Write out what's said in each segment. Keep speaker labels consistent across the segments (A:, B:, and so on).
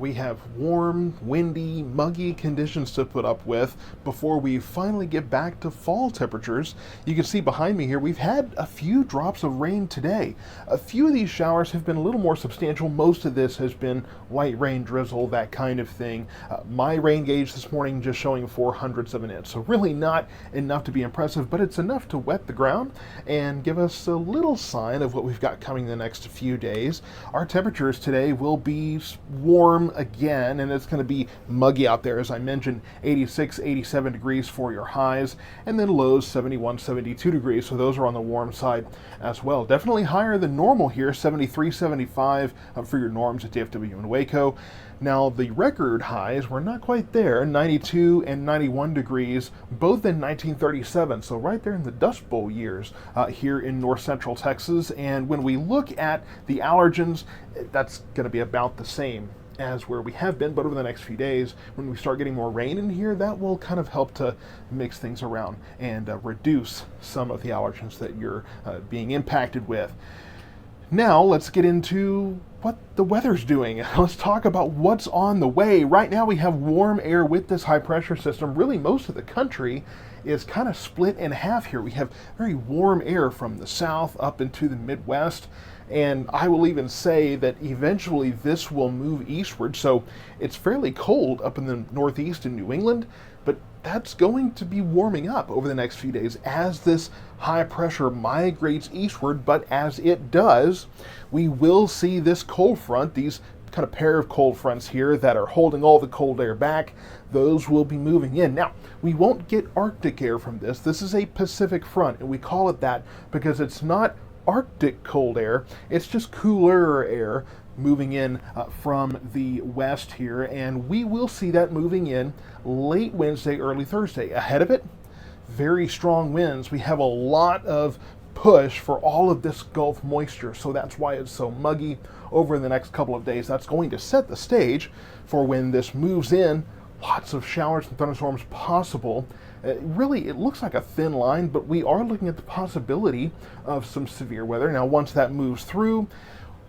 A: We have warm, windy, muggy conditions to put up with before we finally get back to fall temperatures. You can see behind me here, we've had a few drops of rain today. A few of these showers have been a little more substantial. Most of this has been light rain, drizzle, that kind of thing. My rain gauge this morning just showing 0.04 of an inch. So really not enough to be impressive, but it's enough to wet the ground and give us a little sign of what we've got coming the next few days. Our temperatures today will be warm again, and it's going to be muggy out there. As I mentioned, 86, 87 degrees for your highs, and then lows 71, 72 degrees. So those are on the warm side as well. Definitely higher than normal here, 73, 75 for your norms at DFW and Waco. Now, the record highs were not quite there, 92 and 91 degrees, both in 1937, so right there in the Dust Bowl years here in north central Texas. And when we look at the allergens, that's going to be about the same as where we have been, but over the next few days, when we start getting more rain in here, that will kind of help to mix things around and reduce some of the allergens that you're being impacted with. Now, let's get into what the weather's doing. Let's talk about what's on the way. Right now, we have warm air with this high pressure system. Really, most of the country is kind of split in half here. We have very warm air from the south up into the Midwest. And I will even say that eventually this will move eastward. So it's fairly cold up in the Northeast in New England, but that's going to be warming up over the next few days as this high pressure migrates eastward. But as it does, we will see this cold front, these kind of pair of cold fronts here that are holding all the cold air back. Those will be moving in. Now, we won't get Arctic air from this. This is a Pacific front, and we call it that because it's not Arctic cold air, it's just cooler air moving in from the west here, and we will see that moving in late Wednesday, early Thursday. Ahead of it, very strong winds. We have a lot of push for all of this Gulf moisture, so that's why it's so muggy over the next couple of days. That's going to set the stage for when this moves in. Lots of showers and thunderstorms possible. Really, it looks like a thin line, but we are looking at the possibility of some severe weather. Now, once that moves through,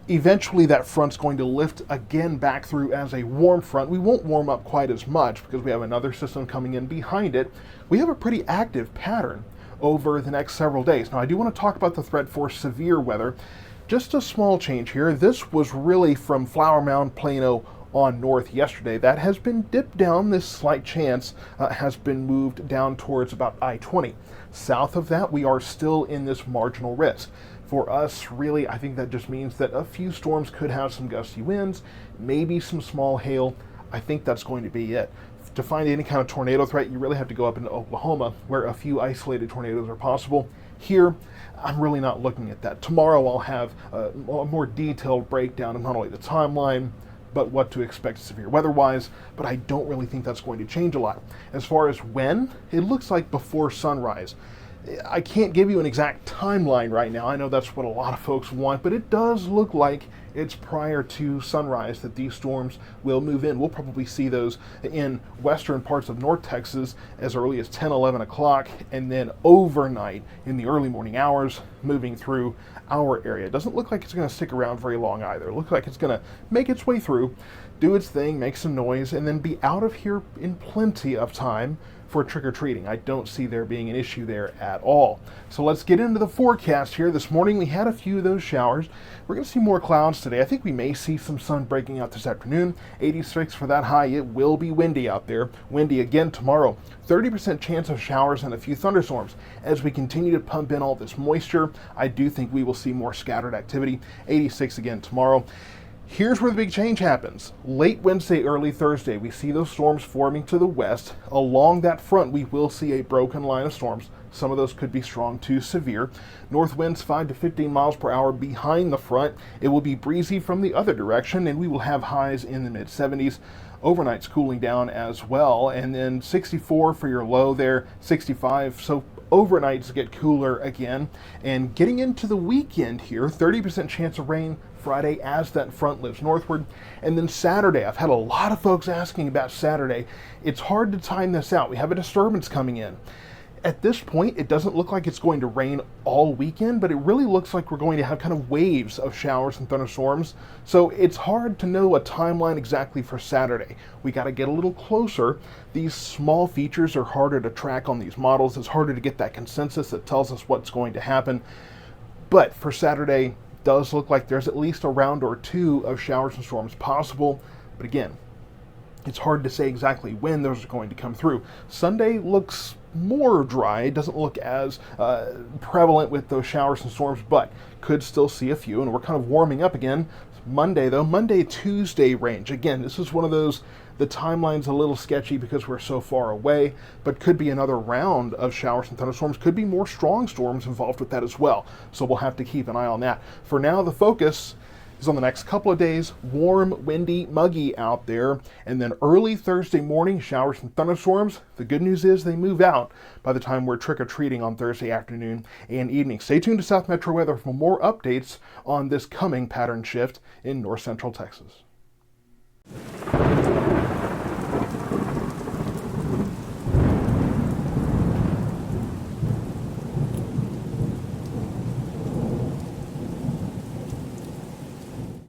A: eventually that front's going to lift again back through as a warm front. We won't warm up quite as much because we have another system coming in behind it. We have a pretty active pattern over the next several days. Now, I do want to talk about the threat for severe weather. Just a small change here. This was really from Flower Mound, Plano, on north yesterday. That has been dipped down. This slight chance has been moved down towards about I-20. South of that, we are still in this marginal risk. For us, really, I think that just means that a few storms could have some gusty winds, maybe some small hail. I think that's going to be it. To find any kind of tornado threat, you really have to go up into Oklahoma, where a few isolated tornadoes are possible. Here, I'm really not looking at that. Tomorrow, I'll have a more detailed breakdown of not only the timeline, but what to expect severe weather-wise, but I don't really think that's going to change a lot. As far as when, it looks like before sunrise. I can't give you an exact timeline right now. I know that's what a lot of folks want, but it does look like it's prior to sunrise that these storms will move in. We'll probably see those in western parts of North Texas as early as 10, 11 o'clock, and then overnight in the early morning hours moving through our area. It doesn't look like it's going to stick around very long either. It looks like it's going to make its way through, do its thing, make some noise, and then be out of here in plenty of time for trick-or-treating. I don't see there being an issue there at all. So let's get into the forecast here. This morning we had a few of those showers. We're going to see more clouds today. I think we may see some sun breaking out this afternoon. 86 for that high. It will be windy out there. Windy again tomorrow. 30% chance of showers and a few thunderstorms. As we continue to pump in all this moisture, I do think we will see more scattered activity. 86 again tomorrow. Here's where the big change happens. Late Wednesday, early Thursday, we see those storms forming to the west. Along that front, we will see a broken line of storms. Some of those could be strong to severe. North winds 5 to 15 miles per hour behind the front. It will be breezy from the other direction, and we will have highs in the mid-70s. Overnight's cooling down as well, and then 64 for your low there, 65. So overnights get cooler again. And getting into the weekend here, 30% chance of rain Friday as that front lives northward. And then Saturday, I've had a lot of folks asking about Saturday. It's hard to time this out. We have a disturbance coming in. At this point, it doesn't look like it's going to rain all weekend, but it really looks like we're going to have kind of waves of showers and thunderstorms. So it's hard to know a timeline exactly for Saturday. We got to get a little closer. These small features are harder to track on these models. It's harder to get that consensus that tells us what's going to happen. But for Saturday, does look like there's at least a round or two of showers and storms possible. But again, it's hard to say exactly when those are going to come through. Sunday looks more dry. It doesn't look as prevalent with those showers and storms, but could still see a few, and we're kind of warming up again. Monday, though, Monday-Tuesday range. Again, this is one of those, the timeline's a little sketchy because we're so far away, but could be another round of showers and thunderstorms. Could be more strong storms involved with that as well. So we'll have to keep an eye on that. For now, the focus is on the next couple of days, warm, windy, muggy out there, and then early Thursday morning, showers and thunderstorms. The good news is they move out by the time we're trick-or-treating on Thursday afternoon and evening. Stay tuned to South Metro Weather for more updates on this coming pattern shift in north central Texas.